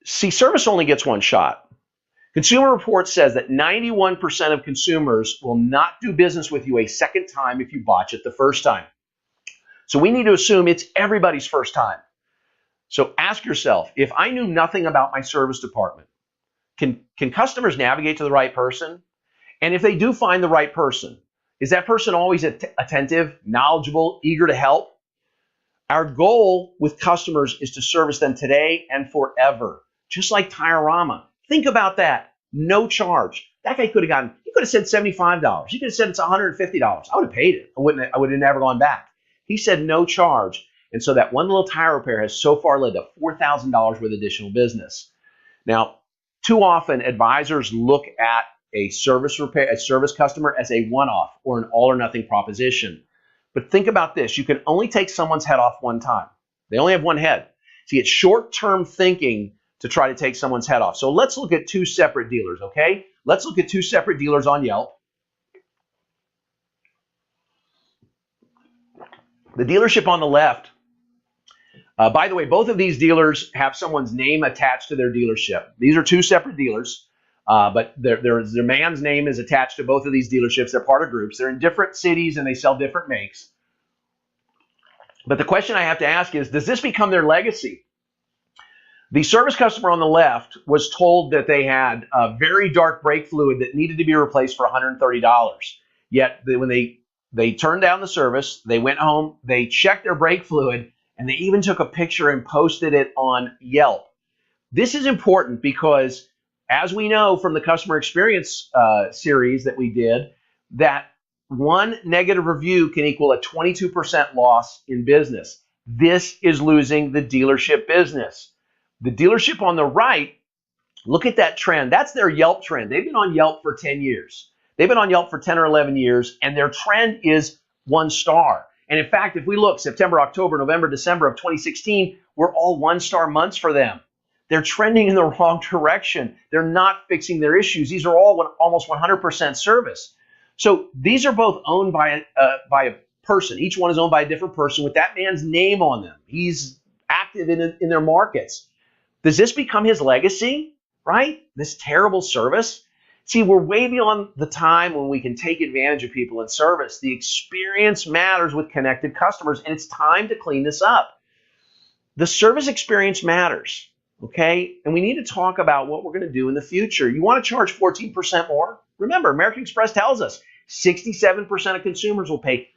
See, service only gets one shot. Consumer Reports says that 91% of consumers will not do business with you a second time if you botch it the first time. So we need to assume it's everybody's first time. So ask yourself, if I knew nothing about my service department, can customers navigate to the right person? And if they do find the right person, is that person always attentive, knowledgeable, eager to help? Our goal with customers is to service them today and forever, just like Tire-Rama. Think about that. No charge. That guy could have said $75. He could have said it's $150. I would have paid it. I would have never gone back. He said no charge. And so that one little tire repair has so far led to $4,000 worth of additional business. Now, too often advisors look at a service customer as a one-off or an all or nothing proposition. But think about this. You can only take someone's head off one time. They only have one head. See, it's short-term thinking to try to take someone's head off. So let's look at two separate dealers, okay? Let's look at two separate dealers on Yelp. The dealership on the left, by the way, both of these dealers have someone's name attached to their dealership. These are two separate dealers, but their man's name is attached to both of these dealerships. They're part of groups. They're in different cities and they sell different makes. But the question I have to ask is, does this become their legacy? The service customer on the left was told that they had a very dark brake fluid that needed to be replaced for $130. Yet when they turned down the service, they went home, they checked their brake fluid, and they even took a picture and posted it on Yelp. This is important because, as we know from the customer experience series that we did, that one negative review can equal a 22% loss in business. This is losing the dealership business. The dealership on the right, look at that trend. That's their Yelp trend. They've been on Yelp for 10 years. They've been on Yelp for 10 or 11 years, and their trend is 1 star. And in fact, if we look September, October, November, December of 2016, we're all 1-star months for them. They're trending in the wrong direction. They're not fixing their issues. These are all almost 100% service. So these are both owned by a person. Each one is owned by a different person with that man's name on them. He's active in their markets. Does this become his legacy, right? This terrible service? See, we're way beyond the time when we can take advantage of people in service. The experience matters with connected customers, and it's time to clean this up. The service experience matters, okay? And we need to talk about what we're going to do in the future. You want to charge 14% more? Remember, American Express tells us 67% of consumers will pay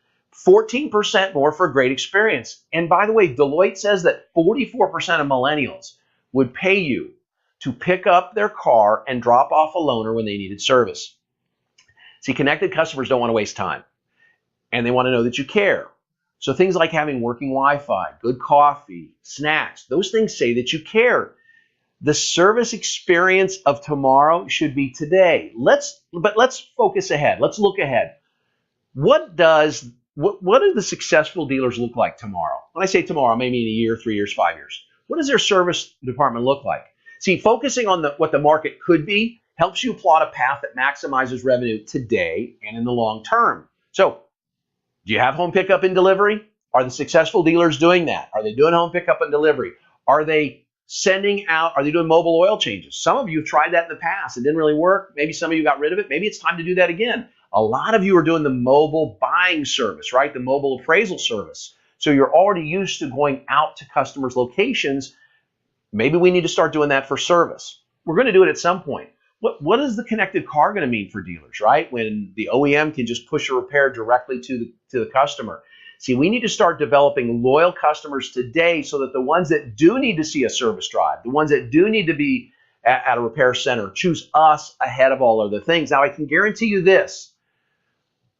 14% more for a great experience. And by the way, Deloitte says that 44% of millennials would pay you to pick up their car and drop off a loaner when they needed service. See, connected customers don't want to waste time, and they want to know that you care. So things like having working Wi-Fi, good coffee, snacks, those things say that you care. The service experience of tomorrow should be today. But let's focus ahead. Let's look ahead. What do the successful dealers look like tomorrow? When I say tomorrow, I may mean a year, 3 years, 5 years. What does their service department look like? See, focusing on what the market could be helps you plot a path that maximizes revenue today and in the long term. So, do you have home pickup and delivery? Are the successful dealers doing that? Are they doing home pickup and delivery? Are they doing mobile oil changes? Some of you have tried that in the past. It didn't really work. Maybe some of you got rid of it. Maybe it's time to do that again. A lot of you are doing the mobile buying service, right? The mobile appraisal service. So you're already used to going out to customers' locations. Maybe we need to start doing that for service. We're going to do it at some point. What is the connected car going to mean for dealers, right? When the OEM can just push a repair directly to the customer. See, we need to start developing loyal customers today so that the ones that do need to see a service drive, the ones that do need to be at a repair center, choose us ahead of all other things. Now, I can guarantee you this.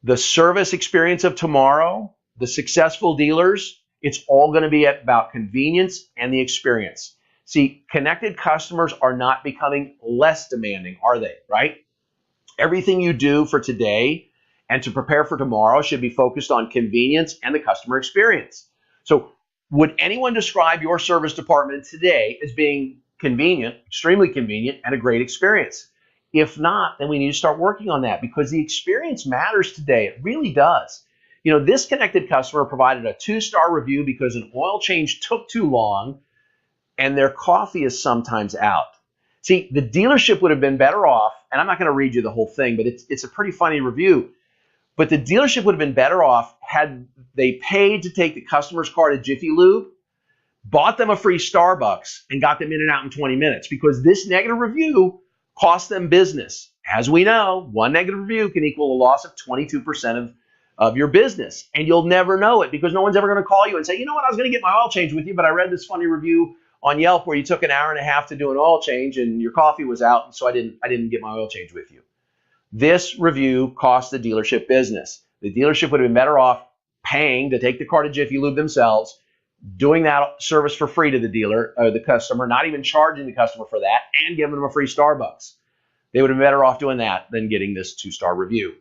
The service experience of tomorrow, the successful dealers, it's all going to be about convenience and the experience. See, connected customers are not becoming less demanding, are they, right? Everything you do for today and to prepare for tomorrow should be focused on convenience and the customer experience. So would anyone describe your service department today as being convenient, extremely convenient, and a great experience? If not, then we need to start working on that because the experience matters today. It really does. You know, this connected customer provided a 2-star review because an oil change took too long and their coffee is sometimes out. See, the dealership would have been better off, and I'm not going to read you the whole thing, but it's a pretty funny review. But the dealership would have been better off had they paid to take the customer's car to Jiffy Lube, bought them a free Starbucks, and got them in and out in 20 minutes, because this negative review cost them business. As we know, one negative review can equal a loss of 22% of your business, and you'll never know it because no one's ever going to call you and say, you know what, I was going to get my oil change with you, but I read this funny review on Yelp where you took an hour and a half to do an oil change and your coffee was out, and so I didn't get my oil change with you. This review cost the dealership business. The dealership would have been better off paying to take the car to Jiffy Lube themselves, doing that service for free to the dealer or the customer, not even charging the customer for that, and giving them a free Starbucks. They would have been better off doing that than getting this 2-star review.